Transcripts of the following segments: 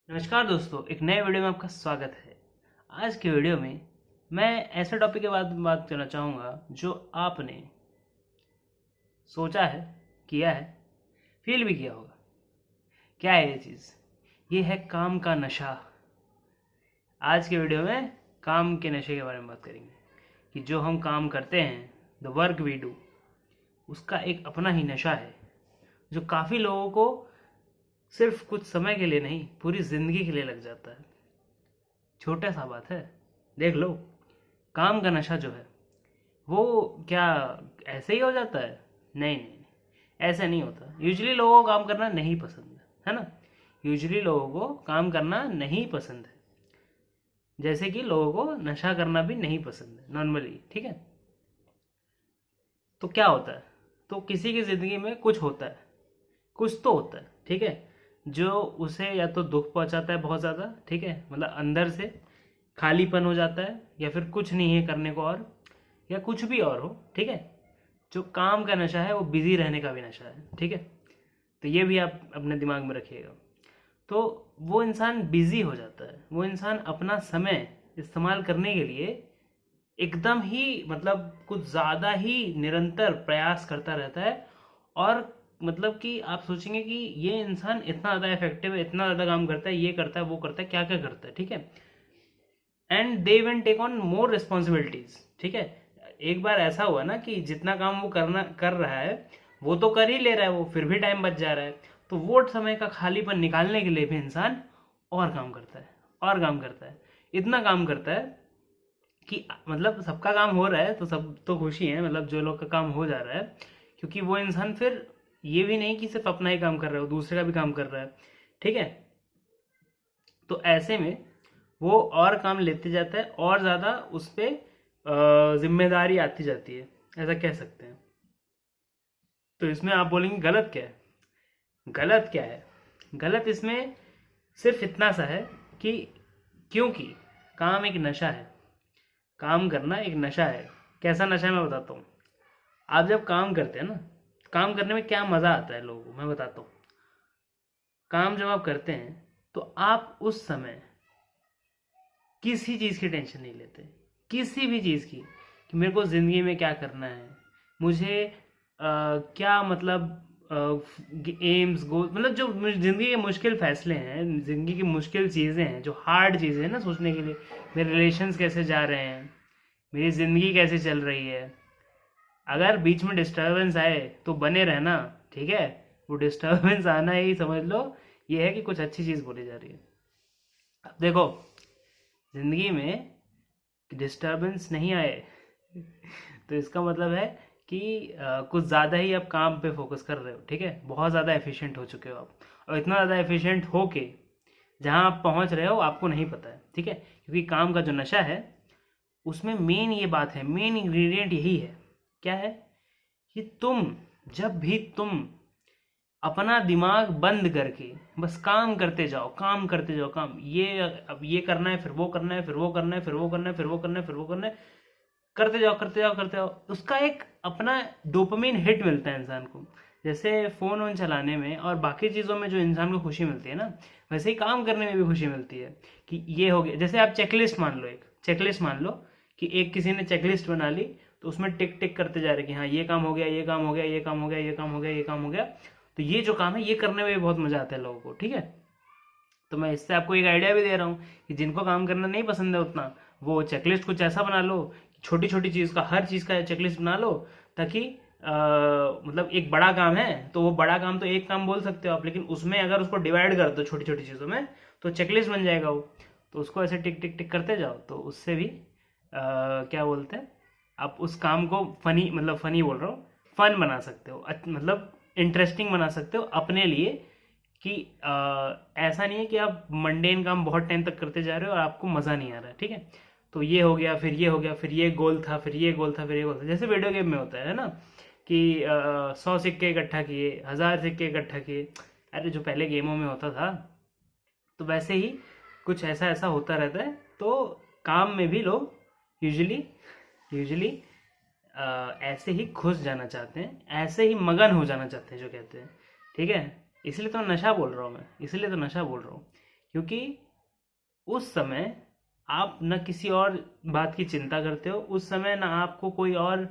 नमस्कार दोस्तों, एक नए वीडियो में आपका स्वागत है। आज के वीडियो में मैं ऐसे टॉपिक के बात करना चाहूँगा जो आपने सोचा है, किया है, फील भी किया होगा। क्या है ये चीज़? ये है काम का नशा। आज के वीडियो में काम के नशे के बारे में बात करेंगे कि जो हम काम करते हैं, द वर्क वी डू, उसका एक अपना ही नशा है जो काफ़ी लोगों को सिर्फ कुछ समय के लिए नहीं, पूरी ज़िंदगी के लिए लग जाता है। छोटा सा बात है, देख लो। काम का नशा जो है वो क्या ऐसे ही हो जाता है? नहीं नहीं नहीं, ऐसे नहीं होता। यूजुअली लोगों को काम करना नहीं पसंद है ना। यूजुअली लोगों को काम करना नहीं पसंद है, जैसे कि लोगों को नशा करना भी नहीं पसंद है नॉर्मली। ठीक है, तो क्या होता है? तो किसी की ज़िंदगी में कुछ होता है, कुछ तो होता है, ठीक है, जो उसे या तो दुख पहुंचाता है बहुत ज़्यादा, ठीक है, मतलब अंदर से खालीपन हो जाता है, या फिर कुछ नहीं है करने को और, या कुछ भी और हो। ठीक है, जो काम का नशा है वो बिजी रहने का भी नशा है। ठीक है, तो ये भी आप अपने दिमाग में रखिएगा। तो वो इंसान बिजी हो जाता है, वो इंसान अपना समय इस्तेमाल करने के लिए एकदम ही मतलब कुछ ज़्यादा ही निरंतर प्रयास करता रहता है। और मतलब कि आप सोचेंगे कि ये इंसान इतना ज़्यादा इफेक्टिव है, इतना ज़्यादा काम करता है, ये करता है, वो करता है, क्या क्या करता है। ठीक है, and they even take on more responsibilities. ठीक है, एक बार ऐसा हुआ ना कि जितना काम वो कर रहा है वो तो कर ही ले रहा है, वो फिर भी टाइम बच जा रहा है। तो वो समय का खालीपन निकालने के लिए भी इंसान और काम करता है, और काम करता है, इतना काम करता है कि मतलब सबका काम हो रहा है तो सब तो खुशी है, मतलब जो लोग का काम हो जा रहा है, क्योंकि वो इंसान फिर ये भी नहीं कि सिर्फ अपना ही काम कर रहा है, वो दूसरे का भी काम कर रहा है। ठीक है, तो ऐसे में वो और काम लेते जाता है और ज़्यादा उस पर जिम्मेदारी आती जाती है, ऐसा कह सकते हैं। तो इसमें आप बोलेंगे गलत क्या है? गलत क्या है? गलत इसमें सिर्फ इतना सा है कि क्योंकि काम एक नशा है, काम करना एक नशा है। कैसा नशा है मैं बताता हूँ। आप जब काम करते हैं ना, काम करने में क्या मज़ा आता है लोगों को मैं बताता हूँ। काम जब आप करते हैं तो आप उस समय किसी चीज़ की टेंशन नहीं लेते, किसी भी चीज़ की, कि मेरे को ज़िंदगी में क्या करना है, मुझे क्या मतलब एम्स गोल, मतलब जो ज़िंदगी के मुश्किल फैसले हैं, ज़िंदगी की मुश्किल चीज़ें हैं, जो हार्ड चीज़ें हैं ना सोचने के लिए, मेरे रिलेशंस कैसे जा रहे हैं, मेरी ज़िंदगी कैसे चल रही है। अगर बीच में डिस्टरबेंस आए तो बने रहना, ठीक है। वो डिस्टरबेंस आना ही समझ लो ये है कि कुछ अच्छी चीज़ बोली जा रही है। अब देखो, ज़िंदगी में डिस्टरबेंस नहीं आए तो इसका मतलब है कि कुछ ज़्यादा ही आप काम पे फोकस कर रहे हो। ठीक है, बहुत ज़्यादा एफिशिएंट हो चुके हो आप, और इतना ज़्यादा एफिशिएंट हो के जहाँ आप पहुँच रहे हो आपको नहीं पता है। ठीक है, क्योंकि काम का जो नशा है उसमें मेन ये बात है, मेन इंग्रेडिएंट यही है। क्या है? कि जब भी तुम अपना दिमाग बंद करके बस काम करते जाओ, काम करते जाओ, काम, ये अब ये करना है, फिर वो करना है, फिर वो करना है, फिर वो करना है, फिर वो करना है, फिर वो करना है, करते जाओ करते जाओ करते जाओ, उसका एक अपना डोपामिन हिट मिलता है इंसान को। जैसे फ़ोन वोन चलाने में और बाकी चीज़ों में जो इंसान को खुशी मिलती है ना, वैसे ही काम करने में भी खुशी मिलती है। कि ये हो गया, जैसे आप चेकलिस्ट मान लो, एक चेकलिस्ट मान लो कि एक किसी ने चेकलिस्ट बना ली, तो उसमें टिक टिक करते जा रहे कि हाँ ये काम हो गया, ये काम हो गया, ये काम हो गया, ये काम हो गया, ये काम हो गया। तो ये जो काम है ये करने में भी बहुत मज़ा आता है लोगों को। ठीक है, तो मैं इससे आपको एक आइडिया भी दे रहा हूँ कि जिनको काम करना नहीं पसंद है उतना, वो चेकलिस्ट कुछ ऐसा बना लो, छोटी छोटी चीज़ का, हर चीज़ का चेकलिस्ट बना लो, ताकि मतलब एक बड़ा काम है तो वो बड़ा काम तो एक काम बोल सकते हो आप, लेकिन उसमें अगर उसको डिवाइड कर दो छोटी छोटी चीज़ों में तो चेकलिस्ट बन जाएगा वो। तो उसको ऐसे टिक टिक टिक करते जाओ, तो उससे भी क्या बोलते हैं, आप उस काम को फनी, मतलब फनी बोल रहा हूँ, फन बना सकते हो, मतलब इंटरेस्टिंग बना सकते हो अपने लिए। कि ऐसा नहीं है कि आप मंडेन काम बहुत टाइम तक करते जा रहे हो और आपको मज़ा नहीं आ रहा है। ठीक है, तो ये हो गया, फिर ये हो गया, फिर ये गोल था, फिर ये गोल था, फिर ये गोल था। जैसे वीडियो गेम में होता है ना कि 100 सिक्के इकट्ठा किए, 1000 सिक्के इकट्ठा किए, अरे जो पहले गेमों में होता था, तो वैसे ही कुछ ऐसा ऐसा होता रहता है। तो काम में भी लोग यूजुअली यूजुअली ऐसे ही घुस जाना चाहते हैं, ऐसे ही मगन हो जाना चाहते हैं जो कहते हैं। ठीक है, इसलिए तो नशा बोल रहा हूँ मैं, इसलिए तो नशा बोल रहा हूँ क्योंकि उस समय आप न किसी और बात की चिंता करते हो, उस समय ना आपको कोई और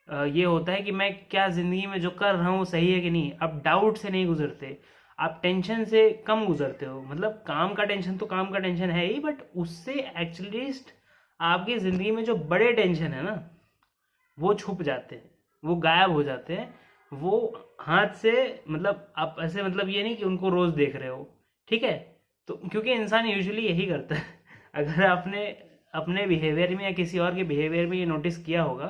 ये होता है कि मैं क्या ज़िंदगी में जो कर रहा हूँ सही है कि नहीं। आप डाउट से नहीं गुजरते, आप टेंशन से कम गुजरते हो। मतलब काम का टेंशन तो काम का टेंशन है ही, बट उससे एटलीस्ट आपकी ज़िंदगी में जो बड़े टेंशन है ना, वो छुप जाते हैं, वो गायब हो जाते हैं, वो हाथ से, मतलब आप ऐसे, मतलब ये नहीं कि उनको रोज़ देख रहे हो, ठीक है। तो क्योंकि इंसान यूजुअली यही करता है अगर आपने अपने बिहेवियर में या किसी और के बिहेवियर में ये नोटिस किया होगा,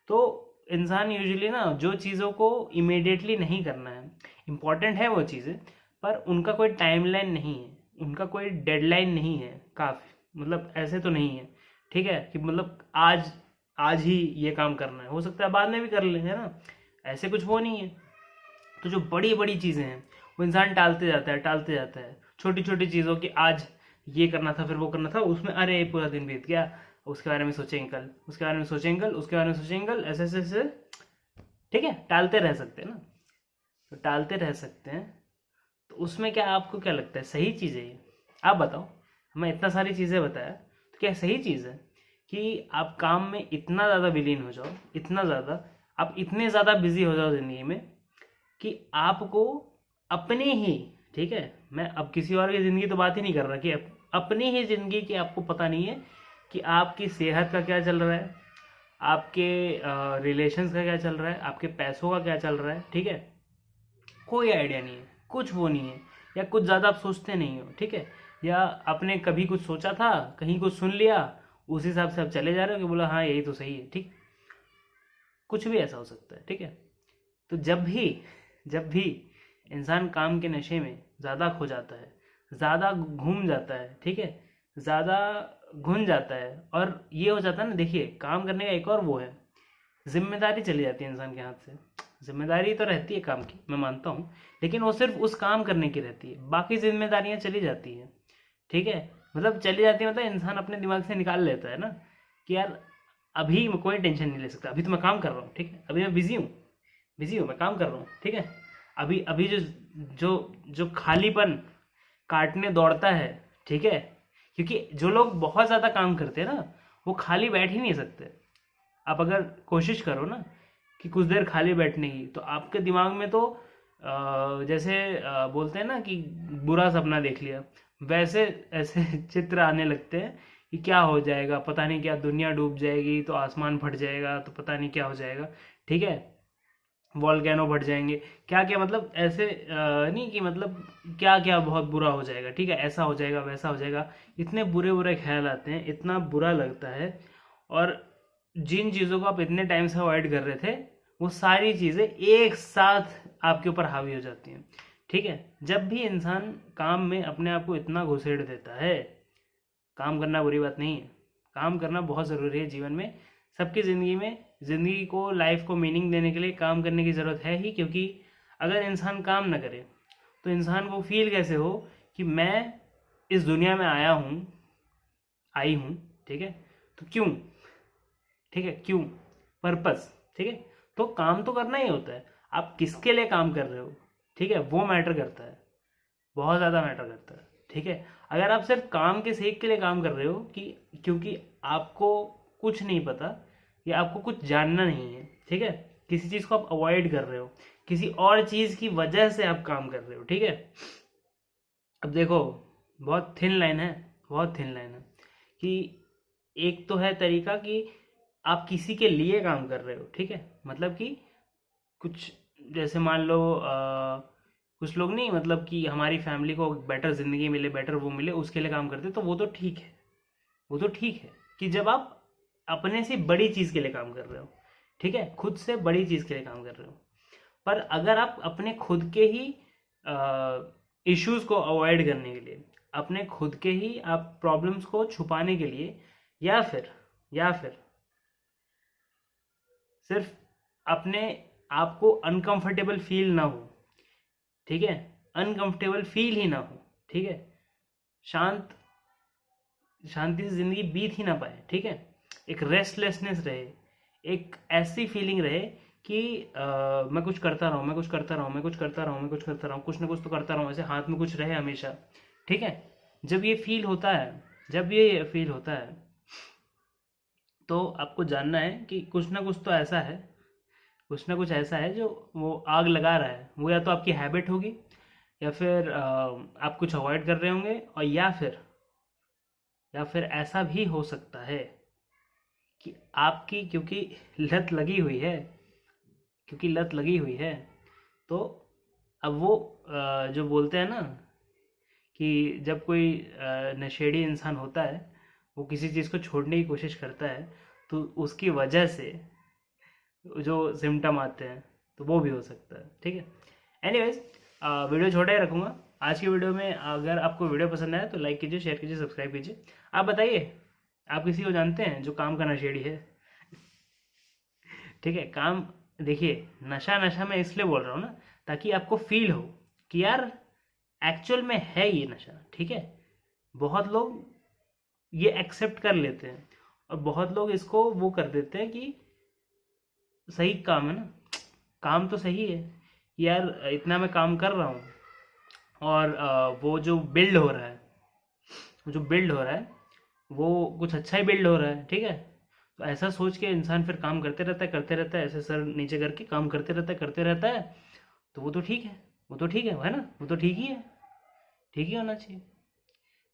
तो इंसान यूजुअली ना जो चीज़ों को इमीडिएटली नहीं करना है, इम्पॉर्टेंट है वो चीज़ें, पर उनका कोई टाइमलाइन नहीं है, उनका कोई डेडलाइन नहीं है, काफ़ी मतलब ऐसे तो नहीं है, ठीक है, कि मतलब आज आज ही ये काम करना है, हो सकता है बाद में भी कर ले, है ना, ऐसे कुछ वो नहीं है। तो जो बड़ी बड़ी चीज़ें हैं वो इंसान टालते जाता है, टालते जाता है, छोटी छोटी चीज़ों की, आज ये करना था, फिर वो करना था, उसमें अरे पूरा दिन बीत गया, उसके बारे में सोचेंगे कल, उसके बारे में सोचेंगे कल, उसके बारे में सोचेंगे कल, ऐसे ऐसे ऐसे, ठीक है, टालते रह सकते हैं ना। तो टालते रह सकते हैं, तो उसमें क्या, आपको क्या लगता है सही चीज़ है ये? आप बताओ। मैं इतना सारी चीज़ें बताया, तो क्या सही चीज़ है कि आप काम में इतना ज़्यादा विलीन हो जाओ, इतना ज़्यादा, आप इतने ज़्यादा बिजी हो जाओ ज़िंदगी में कि आपको अपने ही, ठीक है, मैं अब किसी और की ज़िंदगी तो बात ही नहीं कर रहा, कि अपनी ही ज़िंदगी की आपको पता नहीं है कि आपकी सेहत का क्या चल रहा है, आपके रिलेशंस का क्या चल रहा है, आपके पैसों का क्या चल रहा है, ठीक है, कोई आइडिया नहीं है, कुछ वो नहीं है, या कुछ ज़्यादा आप सोचते नहीं हो, ठीक है, या आपने कभी कुछ सोचा था, कहीं कुछ सुन लिया, उस हिसाब से आप चले जा रहे हो कि बोला हाँ यही तो सही है, ठीक, कुछ भी ऐसा हो सकता है, ठीक है। तो जब भी इंसान काम के नशे में ज़्यादा खो जाता है, ज़्यादा घूम जाता है, ठीक है, ज़्यादा घुन जाता है, और ये हो जाता है ना, देखिए काम करने का एक और वो है, जिम्मेदारी चली जाती है इंसान के हाथ से। जिम्मेदारी तो रहती है काम की, मैं मानता हूँ, लेकिन वो सिर्फ उस काम करने की रहती है, बाकी जिम्मेदारियाँ चली जाती हैं, ठीक है। मतलब चली जाती है, मतलब इंसान अपने दिमाग से निकाल लेता है ना कि यार अभी मैं कोई टेंशन नहीं ले सकता, अभी तो मैं काम कर रहा हूँ, ठीक है, अभी मैं बिजी हूँ, बिजी हूँ, मैं काम कर रहा हूँ, ठीक है। अभी अभी जो जो जो खालीपन काटने दौड़ता है, ठीक है, क्योंकि जो लोग बहुत ज़्यादा काम करते हैं ना, वो खाली बैठ ही नहीं सकते। आप अगर कोशिश करो ना कि कुछ देर खाली बैठने की, तो आपके दिमाग में तो जैसे बोलते हैं ना कि बुरा सपना देख लिया, वैसे ऐसे चित्र आने लगते हैं कि क्या हो जाएगा, पता नहीं क्या, दुनिया डूब जाएगी तो आसमान फट जाएगा, तो पता नहीं क्या हो जाएगा, ठीक है, वॉल्केनो फट जाएंगे, क्या क्या, मतलब ऐसे नहीं कि मतलब क्या क्या बहुत बुरा हो जाएगा, ठीक है, ऐसा हो जाएगा, वैसा हो जाएगा, इतने बुरे बुरे ख्याल आते हैं, इतना बुरा लगता है। और जिन चीज़ों को आप इतने टाइम से अवॉइड कर रहे थे, वो सारी चीज़ें एक साथ आपके ऊपर हावी हो जाती हैं, ठीक है। जब भी इंसान काम में अपने आप को इतना घुसेड़ देता है, काम करना बुरी बात नहीं है, काम करना बहुत ज़रूरी है जीवन में, सबकी ज़िंदगी में, ज़िंदगी को, लाइफ को मीनिंग देने के लिए काम करने की ज़रूरत है ही, क्योंकि अगर इंसान काम ना करे तो इंसान को फील कैसे हो कि मैं इस दुनिया में आया हूँ, आई हूँ, ठीक है, तो क्यों, ठीक है, क्यों, पर्पस, ठीक है। तो काम तो करना ही होता है, आप किसके लिए काम कर रहे हो, ठीक है, वो मैटर करता है, बहुत ज़्यादा मैटर करता है, ठीक है। अगर आप सिर्फ काम के सेक के लिए काम कर रहे हो कि क्योंकि आपको कुछ नहीं पता या आपको कुछ जानना नहीं है, ठीक है, किसी चीज़ को आप अवॉइड कर रहे हो, किसी और चीज़ की वजह से आप काम कर रहे हो, ठीक है। अब देखो, बहुत थिन लाइन है, बहुत थिन लाइन है, कि एक तो है तरीका कि आप किसी के लिए काम कर रहे हो, ठीक है, मतलब कि कुछ, जैसे मान लो कुछ लोग नहीं, मतलब कि हमारी फैमिली को बेटर ज़िंदगी मिले, बेटर वो मिले, उसके लिए काम करते, तो वो तो ठीक है, वो तो ठीक है कि जब आप अपने से बड़ी चीज़ के लिए काम कर रहे हो, ठीक है, खुद से बड़ी चीज़ के लिए काम कर रहे हो। पर अगर आप अपने खुद के ही इश्यूज को अवॉइड करने के लिए, अपने खुद के ही आप प्रॉब्लम्स को छुपाने के लिए, या फिर सिर्फ अपने आप को अनकंफर्टेबल फील ना हो, ठीक है, अनकंफर्टेबल फील ही ना हो, ठीक है, शांत शांति से ज़िंदगी बीत ही ना पाए, ठीक है, एक रेस्टलेसनेस रहे, एक ऐसी फीलिंग रहे कि मैं कुछ करता रहूँ, मैं कुछ करता रहूँ, मैं कुछ करता रहूँ, मैं कुछ करता रहूँ, कुछ ना कुछ तो करता रहूँ, ऐसे हाथ में कुछ रहे हमेशा, ठीक है। जब ये फील होता है तो आपको जानना है कि कुछ ना कुछ तो ऐसा है, कुछ ना कुछ ऐसा है जो वो आग लगा रहा है। वो या तो आपकी हैबिट होगी, या फिर आप कुछ अवॉइड कर रहे होंगे, और या फिर ऐसा भी हो सकता है कि आपकी क्योंकि लत लगी हुई है, तो अब वो जो बोलते हैं ना कि जब कोई नशेड़ी इंसान होता है, वो किसी चीज़ को छोड़ने की कोशिश करता है, तो उसकी वजह से जो सिम्टम आते हैं तो वो भी हो सकता है। ठीक है, एनीवेज वीडियो छोटा ही रखूँगा आज की वीडियो में। अगर आपको वीडियो पसंद आया तो लाइक कीजिए, शेयर कीजिए, सब्सक्राइब कीजिए। आप बताइए, आप किसी को जानते हैं जो काम का नशेड़ी है? ठीक है, काम, देखिए नशा नशा मैं इसलिए बोल रहा हूँ ना, ताकि आपको फील हो कि यार एक्चुअल में है ये नशा। ठीक है, बहुत लोग ये एक्सेप्ट कर लेते हैं, और बहुत लोग इसको वो कर देते हैं कि सही काम है ना, काम तो सही है यार, इतना मैं काम कर रहा हूँ, और वो जो बिल्ड हो रहा है वो कुछ अच्छा ही बिल्ड हो रहा है। ठीक है, तो ऐसा सोच के इंसान फिर काम करते रहता है, ऐसे सर नीचे करके काम करते रहता है। तो वो तो ठीक है, है ना, वो तो ठीक ही होना चाहिए।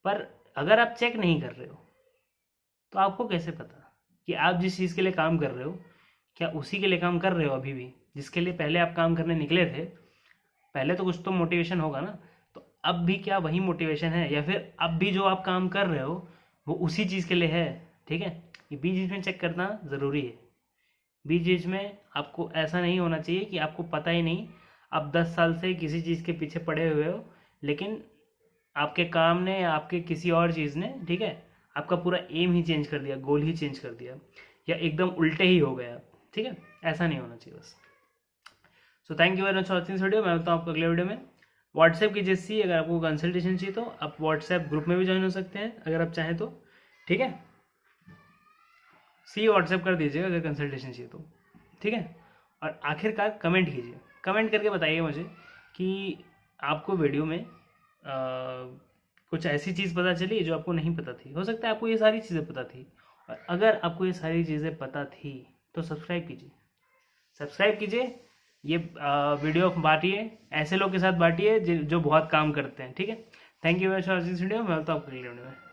पर अगर आप चेक नहीं कर रहे हो तो आपको कैसे पता कि आप जिस चीज़ के लिए काम कर रहे हो, क्या उसी के लिए काम कर रहे हो अभी भी, जिसके लिए पहले आप काम करने निकले थे? पहले तो कुछ तो मोटिवेशन होगा ना, तो अब भी क्या वही मोटिवेशन है, या फिर अब भी जो आप काम कर रहे हो वो उसी चीज़ के लिए है? ठीक है, ये बीच बीच में चेक करना ज़रूरी है। बीच बीच में आपको ऐसा नहीं होना चाहिए कि आपको पता ही नहीं, आप 10 साल से किसी चीज़ के पीछे पड़े हुए हो, लेकिन आपके काम ने या आपके किसी और चीज़ ने, ठीक है, आपका पूरा एम ही चेंज कर दिया, गोल ही चेंज कर दिया, या एकदम उल्टे ही हो गए आप। ठीक है, ऐसा नहीं होना चाहिए बस। So thank you very much for watching this video. मैं मिलता हूँ आपको अगले वीडियो में। व्हाट्सएप की जैसी, अगर आपको कंसल्टेशन चाहिए तो आप व्हाट्सएप ग्रुप में भी ज्वाइन हो सकते हैं अगर आप चाहें तो। ठीक है, व्हाट्सएप कर दीजिएगा अगर कंसल्टेशन चाहिए तो। ठीक है, और आखिरकार कमेंट कीजिए, कमेंट करके बताइए मुझे कि आपको वीडियो में कुछ ऐसी चीज़ पता चली जो आपको नहीं पता थी। हो सकता है आपको ये सारी चीज़ें पता थी, और अगर आपको ये सारी चीज़ें पता थी तो सब्सक्राइब कीजिए। ये वीडियो बांटिए, ऐसे लोग के साथ बांटिए जो बहुत काम करते हैं। ठीक है, thank you very much for this video. मैं मिलता हूँ आपको अगले वीडियो में।